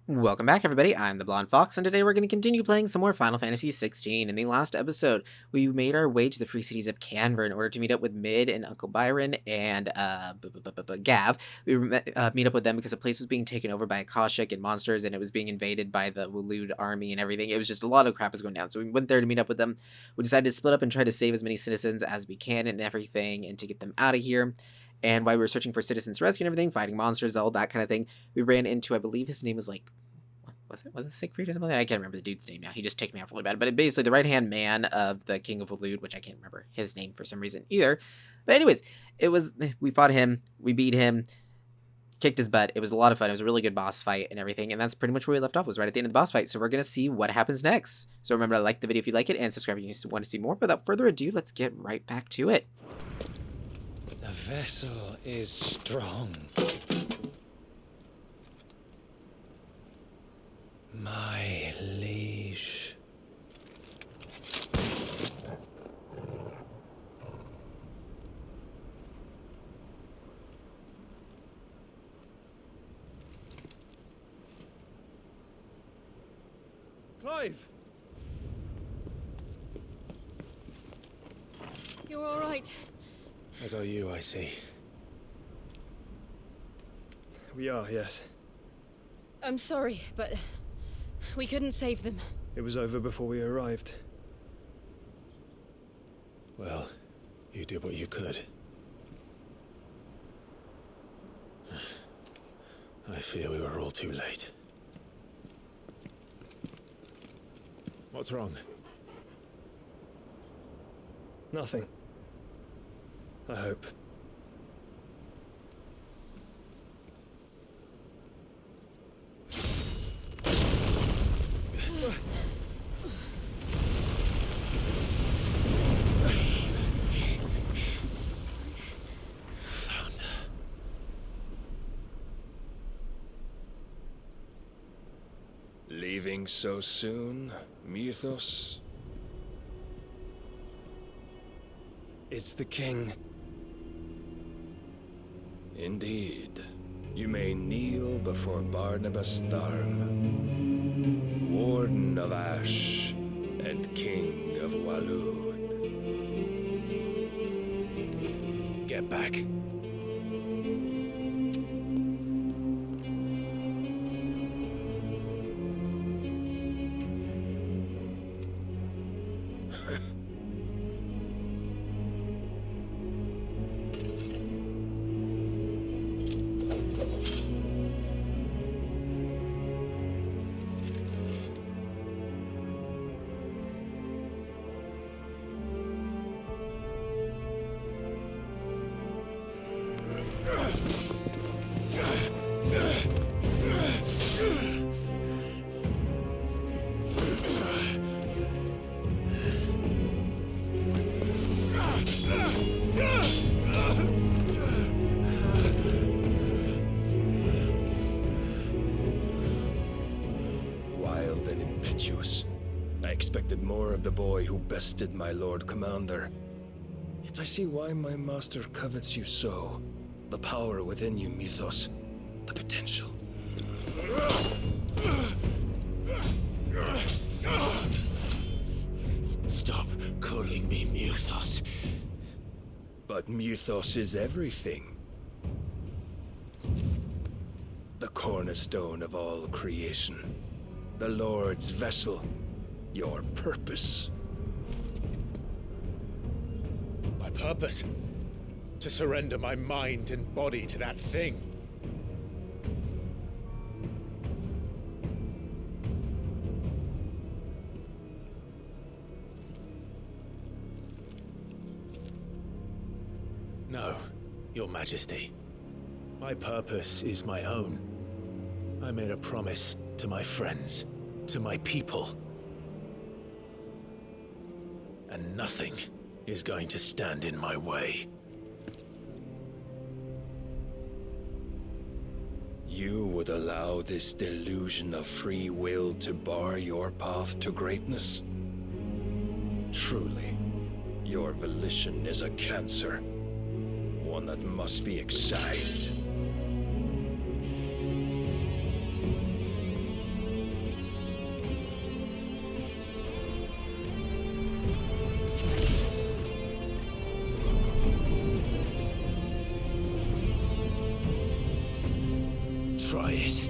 Welcome back, everybody. I'm the Blonde Fox, and today we're going to continue playing some more Final Fantasy XVI. In the last episode, we made our way to the free cities of Canver in order to meet up with Mid and Uncle Byron and Gav. We meet up with them because the place was being taken over by Akashic and monsters, and it was being invaded by the Waloed army and everything. It was just a lot of crap was going down. So we went there to meet up with them. We decided to split up and try to save as many citizens as we can and everything, and to get them out of here. And while we were searching for citizens to rescue and everything, fighting monsters, all that kind of thing, we ran into, I believe his name was like, was it Siegfried or something? I can't remember the dude's name now. He just ticked me off really bad. But it basically the right-hand man of the King of Waloed, which I can't remember his name for some reason either. But anyways, we fought him, we beat him, kicked his butt. It was a lot of fun. It was a really good boss fight and everything. And that's pretty much where we left off, was right at the end of the boss fight. So we're going to see what happens next. So remember to like the video if you like it and subscribe if you want to see more. But without further ado, let's get right back to it. The vessel is strong. My liege. Clive! You're all right. As are you, I see. We are, yes. I'm sorry, but we couldn't save them. It was over before we arrived. Well, you did what you could. I fear we were all too late. What's wrong? Nothing. I hope. Leaving so soon, Mythos? It's the king. Indeed. You may kneel before Barnabas Tharm, Warden of Ash and King of Waloed. Get back. Wild and impetuous. I expected more of the boy who bested my Lord Commander. Yet I see why my master covets you so. The power within you, Mythos. The potential. Stop calling me Mythos. But Mythos is everything. The cornerstone of all creation. The Lord's vessel. Your purpose. My purpose? To surrender my mind and body to that thing. No, Your Majesty. My purpose is my own. I made a promise to my friends, to my people. And nothing is going to stand in my way. You would allow this delusion of free will to bar your path to greatness? Truly, your volition is a cancer. One that must be excised. it.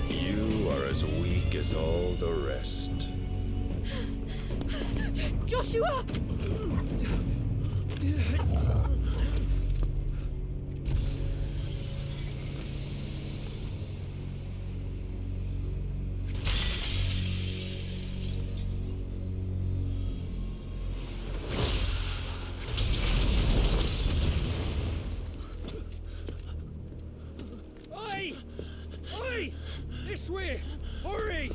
You are as weak as all the rest. Joshua! Oi! Oi! This way! Hurry!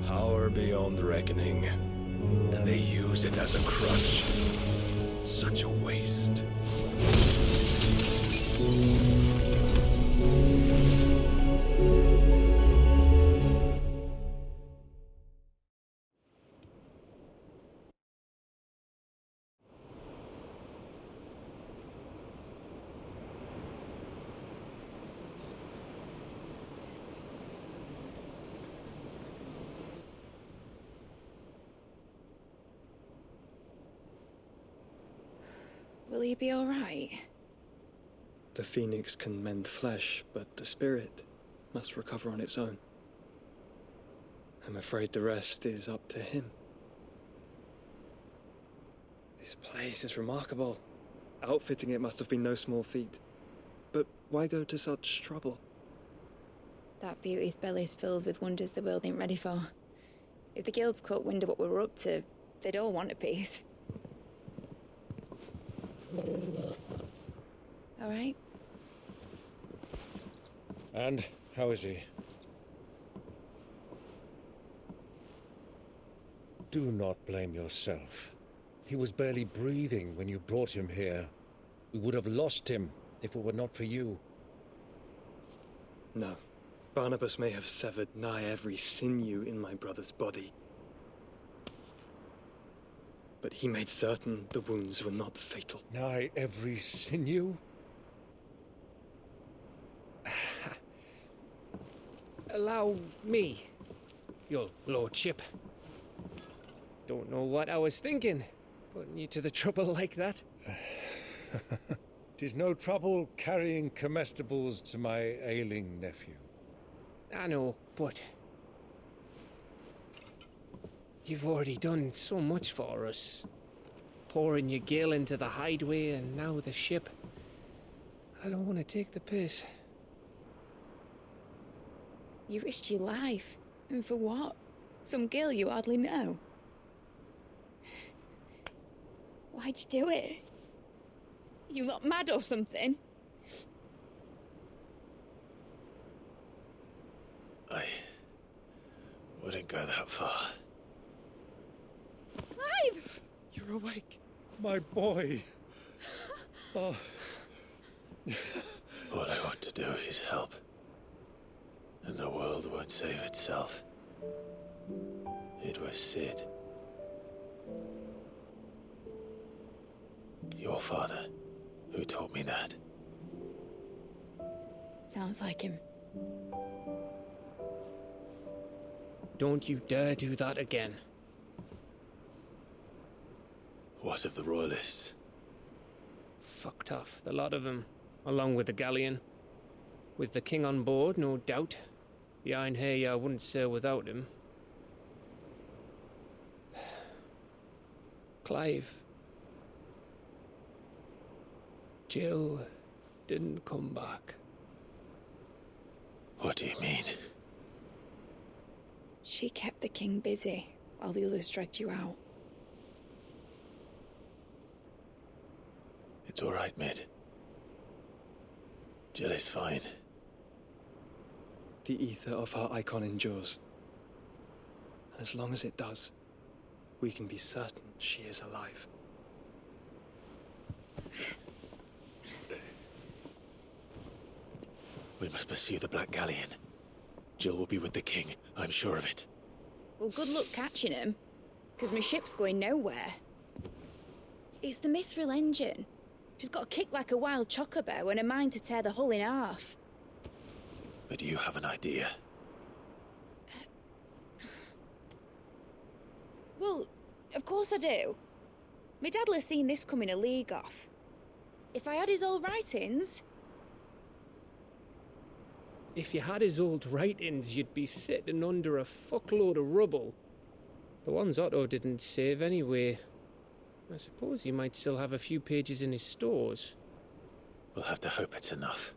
Power beyond reckoning, and they use it as a crutch. Such a waste. Will he be alright? The phoenix can mend flesh, but the spirit must recover on its own. I'm afraid the rest is up to him. This place is remarkable. Outfitting it must have been no small feat. But why go to such trouble? That beauty's belly's filled with wonders the world ain't ready for. If the guilds caught wind of what we were up to, they'd all want a piece. Alright? And how is he? Do not blame yourself. He was barely breathing when you brought him here. We would have lost him if it were not for you. No. Barnabas may have severed nigh every sinew in my brother's body. But he made certain the wounds were not fatal. Nigh every sinew? Allow me, your lordship. Don't know what I was thinking, putting you to the trouble like that. 'Tis no trouble carrying comestibles to my ailing nephew. I know, but you've already done so much for us. Pouring your gil into the hideaway and now the ship. I don't want to take the piss. You risked your life. And for what? Some girl you hardly know. Why'd you do it? You lot mad or something? I wouldn't go that far. Clive! You're awake, my boy. Oh. All I want to do is help. And the world won't save itself. It was Sid. Your father, who taught me that. Sounds like him. Don't you dare do that again. What of the royalists? Fucked off, the lot of them, along with the galleon. With the king on board, no doubt. Behind here, I wouldn't sail without him. Clive. Jill didn't come back. What do you mean? She kept the king busy while the others dragged you out. It's all right, Mid. Jill is fine. The ether of her Eikon endures. And as long as it does, we can be certain she is alive. We must pursue the Black Galleon. Jill will be with the king, I'm sure of it. Well, good luck catching him, because my ship's going nowhere. It's the Mithril engine. She's got a kick like a wild chocobo and a mind to tear the hull in half. But you have an idea. Well, of course I do. My dad'll have seen this coming a league off. If I had his old writings... If you had his old writings, you'd be sitting under a fuckload of rubble. The ones Otto didn't save anyway. I suppose he might still have a few pages in his stores. We'll have to hope it's enough.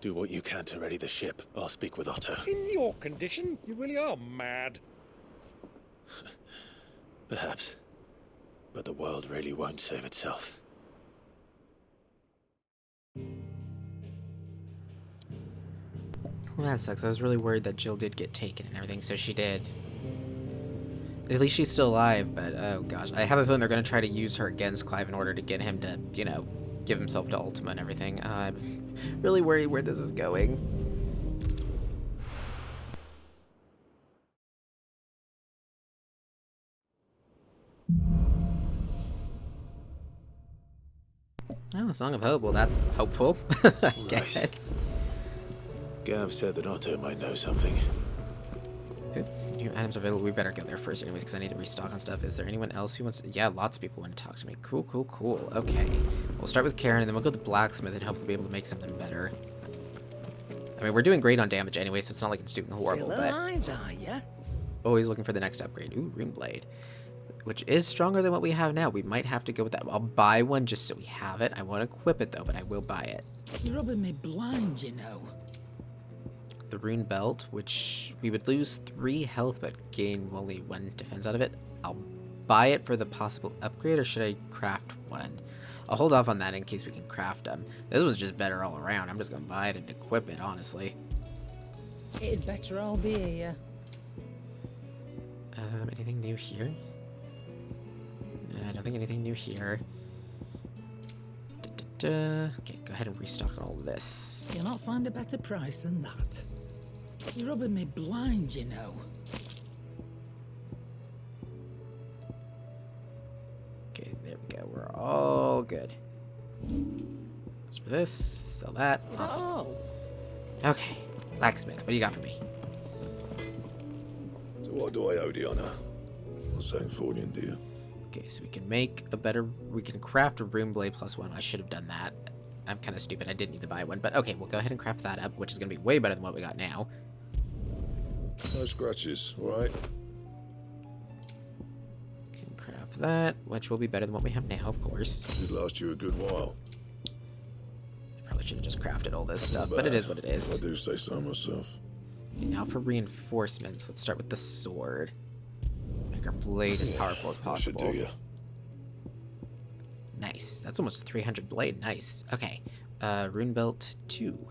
Do what you can to ready the ship. I'll speak with Otto. In your condition, you really are mad. Perhaps. But the world really won't save itself. Well, that sucks. I was really worried that Jill did get taken and everything, so she did. At least she's still alive, but oh gosh. I have a feeling they're going to try to use her against Clive in order to get him to, you know, give himself to Ultima and everything. I'm really worried where this is going. Oh, a Song of Hope. Well, that's hopeful, I guess. Gav said that Otto might know something. New items available. We better go there first anyways, because I need to restock on stuff. Is there anyone else who wants... Yeah, lots of people want to talk to me. Cool, cool, cool. Okay. We'll start with Karen, and then we'll go to the blacksmith and hopefully be able to make something better. I mean, we're doing great on damage anyway, so it's not like it's doing horrible, Still alive, are ya? always looking for the next upgrade. Ooh, Rune Blade. Which is stronger than what we have now. We might have to go with that. I'll buy one just so we have it. I won't equip it, though, but I will buy it. You're rubbing me blind, you know. The Rune Belt, which we would lose 3 health, but gain only 1 defense out of it. I'll buy it for the possible upgrade, or should I craft one? I'll hold off on that in case we can craft them. This was just better all around. I'm just going to buy it and equip it, honestly. It'd better all be here. Anything new here? I don't think anything new here. Okay, go ahead and restock all of this. You'll not find a better price than that. You're rubbing me blind, you know. Okay, there we go. We're all good. As for this, sell that. Is Awesome. that all? Okay, blacksmith, what do you got for me? So what do I owe the honor? What's saying for you, dear? Okay, so we can make a better... We can craft a Rune Blade +1. I should have done that. I'm kind of stupid. I did need to buy one. But okay, we'll go ahead and craft that up, which is going to be way better than what we got now. No scratches, alright? Can craft that, which will be better than what we have now, of course. Should last you a good while. I probably should have just crafted all this stuff, but it is what it is. I do say so myself. Okay, now for reinforcements, let's start with the sword. Make our blade as powerful as possible. Should do ya. Nice. That's almost a 300 blade. Nice. Okay. Rune Belt 2.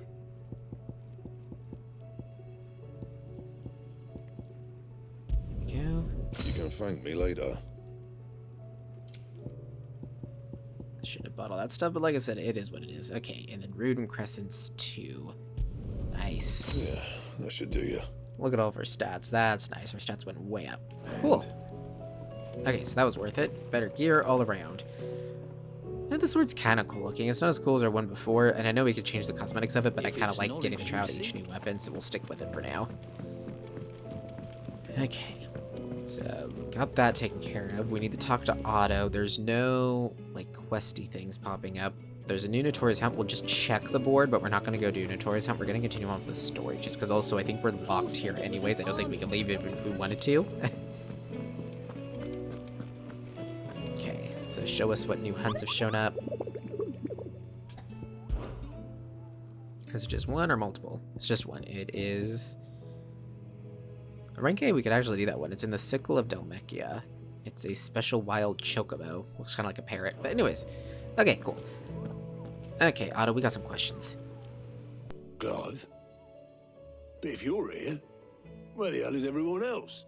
There we go. You can thank me later. I shouldn't have bought all that stuff, but like I said, it is what it is. Okay, and then Rune Crescents 2. Nice. Yeah, that should do ya. Look at all of our stats. That's nice. Our stats went way up. Cool. Okay, so that was worth it. Better gear all around. And the sword's kind of cool looking. It's not as cool as our one before, and I know we could change the cosmetics of it, but I kind of like getting to try out each new weapon, so we'll stick with it for now. Okay. So, got that taken care of. We need to talk to Otto. There's no, like, questy things popping up. There's a new Notorious Hunt. We'll just check the board, but we're not going to go do Notorious Hunt. We're going to continue on with the story, just because also I think we're locked here anyways. I don't think we can leave even if we wanted to. Okay, so show us what new hunts have shown up. Is it just one or multiple? It's just one. It is... A rank A, we could actually do that one. It's in the Sickle of Delmechia. It's a special wild chocobo. Looks kind of like a parrot. But anyways. Okay, cool. Okay, Otto, we got some questions. God. But if you're here, where the hell is everyone else?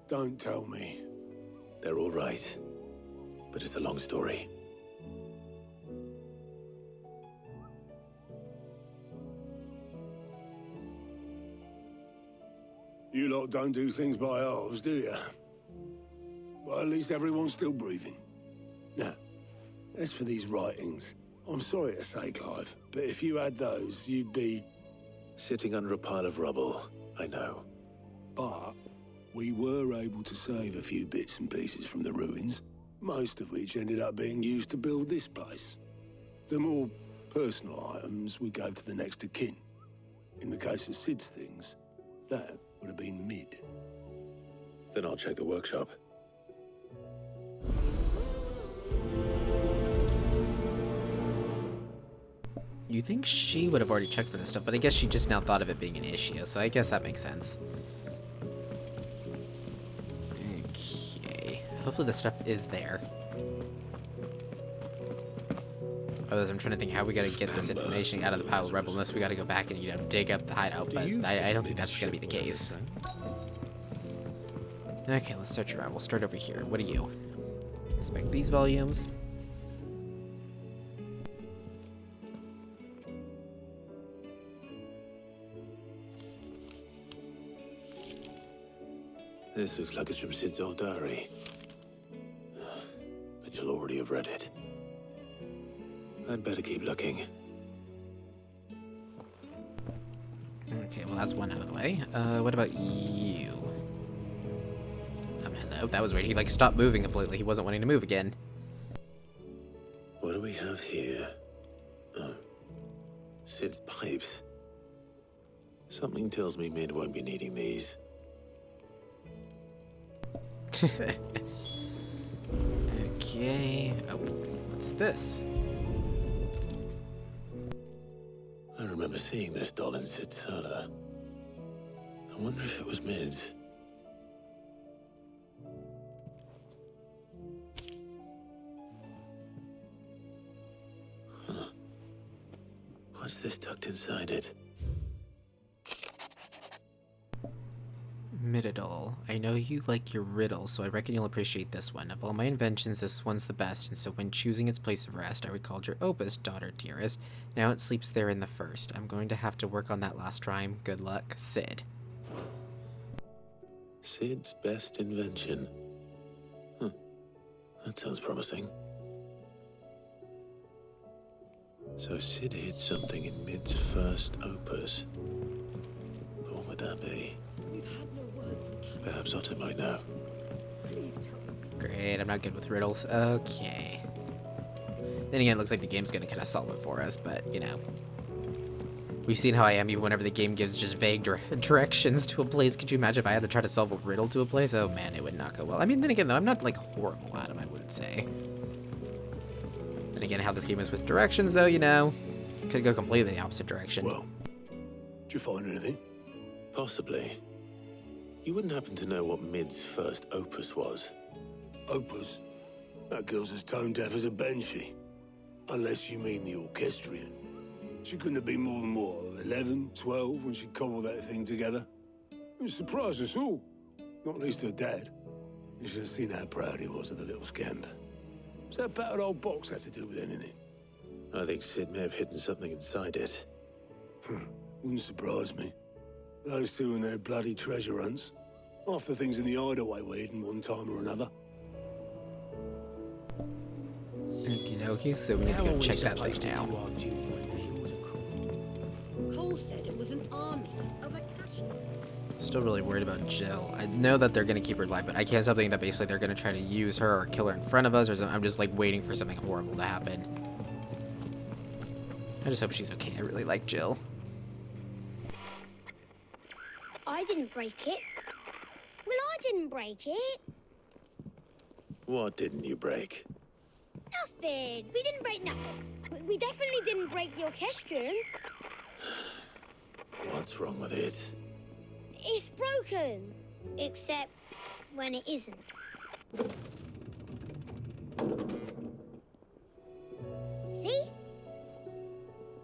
Don't tell me. They're all right. But it's a long story. You lot don't do things by halves, do you? Well, at least everyone's still breathing. Now, as for these writings, I'm sorry to say, Clive, but if you had those, you'd be... Sitting under a pile of rubble, I know. But we were able to save a few bits and pieces from the ruins, most of which ended up being used to build this place. The more personal items we gave to the next of kin. In the case of Sid's things, that would have been mid. Then I'll check the workshop. You think she would have already checked for this stuff, but I guess she just now thought of it being an issue, so I guess that makes sense. Okay. Hopefully the stuff is there. Otherwise, I'm trying to think how we gotta get this information out of the pile of rubble, unless we gotta go back and, you know, dig up the hideout, but I don't think that's gonna be the case. Okay, let's search around. We'll start over here. What are you? Inspect these volumes. This looks like it's from Sid's old diary. But you'll already have read it. I'd better keep looking. Okay, well that's one out of the way. What about you? Hello. That was weird. He like stopped moving completely. He wasn't wanting to move again. What do we have here? Oh. Sid's pipes. Something tells me Mid won't be needing these. Okay. Oh, what's this? I remember seeing this doll in Sid's cellar. I wonder if it was Mid's. Huh. What's this tucked inside it? Mididol. I know you like your riddle, so I reckon you'll appreciate this one. Of all my inventions, this one's the best, and so when choosing its place of rest, I recalled your opus, daughter dearest. Now it sleeps there in the first. I'm going to have to work on that last rhyme. Good luck, Sid. Sid's best invention. That sounds promising. So Sid hid something in Mid's first opus. What would that be? Perhaps Otto might know. Great, I'm not good with riddles. Okay. Then again, it looks like the game's gonna kind of solve it for us, but, you know. We've seen how I am even whenever the game gives just vague directions to a place. Could you imagine if I had to try to solve a riddle to a place? Oh man, it would not go well. I mean, then again, though, I'm not, like, horrible at them, I wouldn't say. Then again, how this game is with directions, though, you know, could go completely the opposite direction. Well, did you find anything? Possibly. You wouldn't happen to know what Mid's first opus was? Opus? That girl's as tone deaf as a banshee. Unless you mean the orchestrion. She couldn't have been more than, what, 11, 12 when she cobbled that thing together? It surprised us all. Not least her dad. You should have seen how proud he was of the little scamp. What's that battered old box have to do with anything? I think Sid may have hidden something inside it. Wouldn't surprise me. Those two and their bloody treasure hunts. Half the things in the hideaway were hidden one time or another. Okie dokie, so we need to go check that light now. Cole said it was an army of Akashi. Still really worried about Jill. I know that they're gonna keep her alive, but I can't stop thinking that basically they're gonna try to use her or kill her in front of us or something. I'm just like waiting for something horrible to happen. I just hope she's okay. I really like Jill. I didn't break it. Well, I didn't break it. What didn't you break? Nothing. We didn't break nothing. We definitely didn't break the orchestrion. What's wrong with it? It's broken. Except when it isn't. See?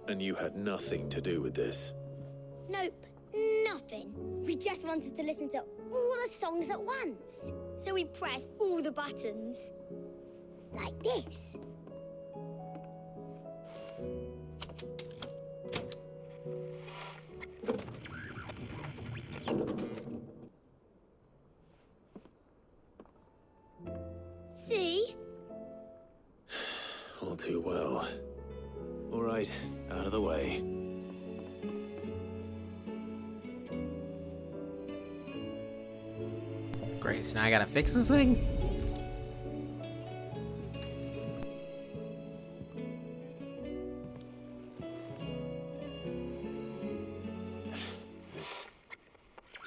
And you had nothing to do with this? Nope. Nothing. We just wanted to listen to all the songs at once. So we press all the buttons. Like this. See? All too well. All right, out of the way. Great, so now I gotta fix this thing?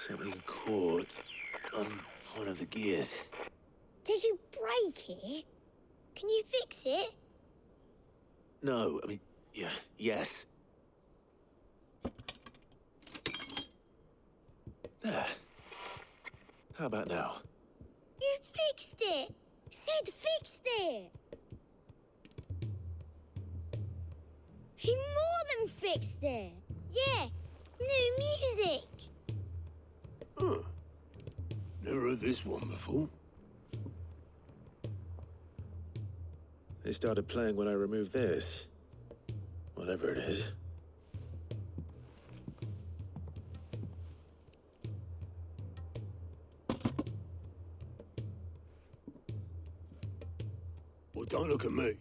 Something caught on one of the gears. Did you break it? Can you fix it? No, I mean, yeah, yes. There. How about now? You fixed it! Sid fixed it! He more than fixed it! Yeah, new music! Huh. Never heard this one before. They started playing when I removed this. Whatever it is. Well, don't look at me.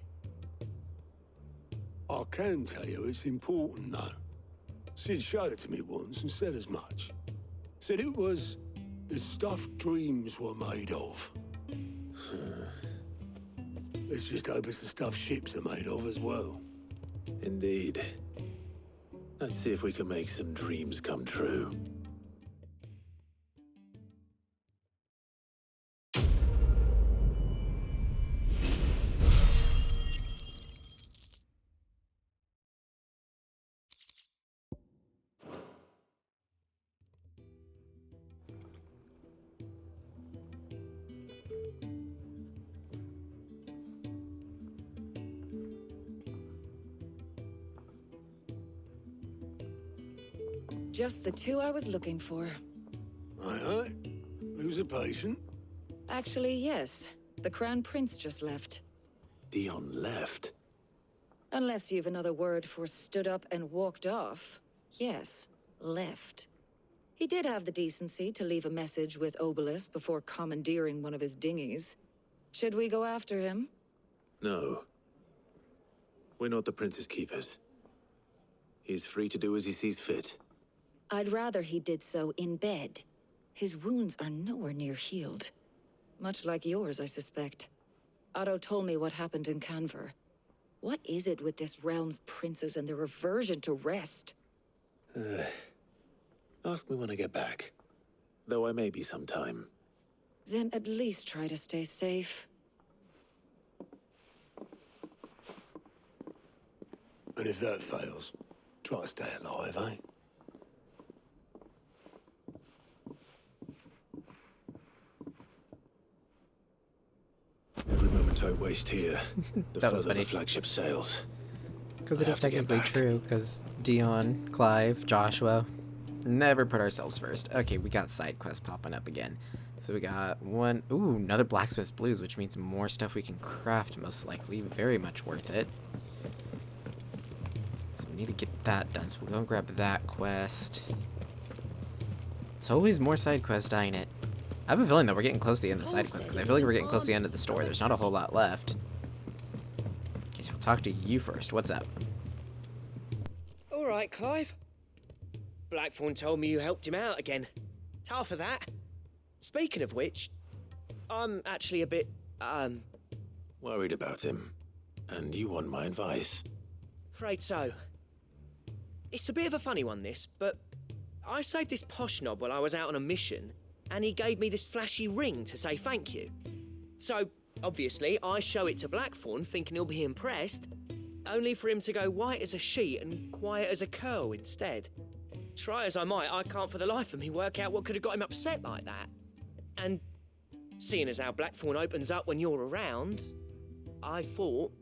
I can tell you it's important, though. Sid showed it to me once and said as much. Said it was the stuff dreams were made of. Let's just hope it's the stuff ships are made of as well. Indeed. Let's see if we can make some dreams come true. Just the two I was looking for. Aye. Lose a patient? Actually, yes. The Crown Prince just left. Dion left. Unless you've another word for stood up and walked off. Yes, left. He did have the decency to leave a message with Obelisk before commandeering one of his dinghies. Should we go after him? No. We're not the Prince's keepers. He's free to do as he sees fit. I'd rather he did so in bed. His wounds are nowhere near healed. Much like yours, I suspect. Otto told me what happened in Canver. What is it with this realm's princes and their aversion to rest? Ask me when I get back. Though I may be sometime. Then at least try to stay safe. And if that fails, try to stay alive, eh? Every moment I waste here, the That was further the funny. flagship sails. Because it I is have to get technically back. true, because Dion, Clive, Joshua, never put ourselves first. Okay, we got side quests popping up again. So we got one, ooh, another Blacksmith's Blues, which means more stuff we can craft, most likely. Very much worth it. So we need to get that done, so we'll go and grab that quest. It's always more side quests, ain't it? I have a feeling that we're getting close to the end of the side quests, because I feel like we're getting close to the end of the story. There's not a whole lot left. Okay, so we'll talk to you first. What's up? All right, Clive. Blackthorn told me you helped him out again. Tough for that. Speaking of which, I'm actually a bit, Worried about him. And you want my advice. afraid so. It's a bit of a funny one, this, but I saved this posh knob while I was out on a mission, and he gave me this flashy ring to say thank you. So, obviously, I show it to Blackthorn, thinking he'll be impressed, only for him to go white as a sheet and quiet as a curl instead. Try as I might, I can't for the life of me work out what could have got him upset like that. And seeing as how Blackthorn opens up when you're around, I thought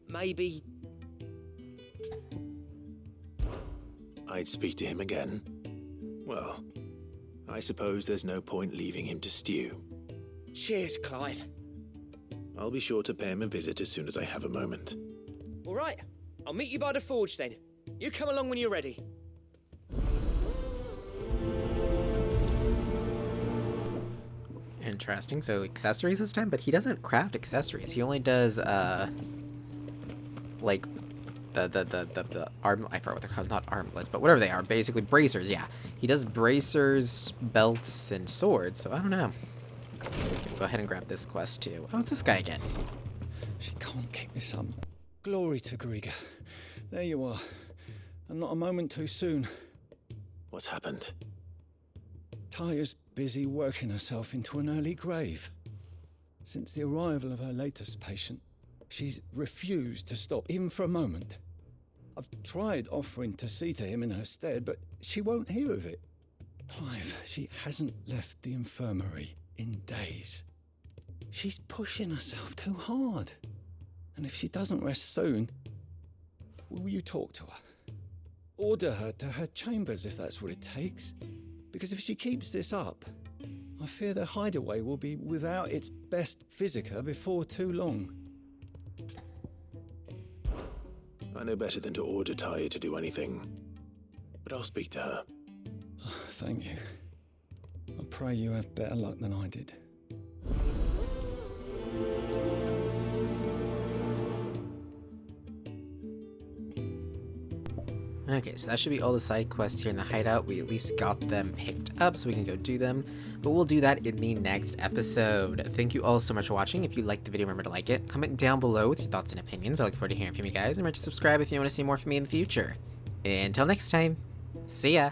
maybe... I'd speak to him again. Well, I suppose there's no point leaving him to stew. Cheers, Clive. I'll be sure to pay him a visit as soon as I have a moment. All right, I'll meet you by the forge then. You come along when you're ready. Interesting. So accessories this time, but he doesn't craft accessories. He only does like the arm. I forgot what they're called. Not armlets, but whatever they are. Basically bracers. Yeah, he does bracers, belts, and swords. So I don't know. Okay, go ahead and grab this quest too. Oh, it's this guy again. She can't keep this up. Glory to Griga. There you are. And not a moment too soon. What's happened? Taya's busy working herself into an early grave. Since the arrival of her latest patient, she's refused to stop, even for a moment. I've tried offering to see to him in her stead, but she won't hear of it. Clive, she hasn't left the infirmary in days. She's pushing herself too hard. And if she doesn't rest soon, will you talk to her? Order her to her chambers if that's what it takes. Because if she keeps this up, I fear the hideaway will be without its best physica before too long. I know better than to order Taya to do anything, but I'll speak to her. Thank you. I pray you have better luck than I did. Okay, so that should be all the side quests here in the hideout. We at least got them picked up so we can go do them, but we'll do that in the next episode. Thank you all so much for watching. If you liked the video, remember to like it. Comment down below with your thoughts and opinions. I look forward to hearing from you guys. And remember to subscribe if you want to see more from me in the future. Until next time, see ya!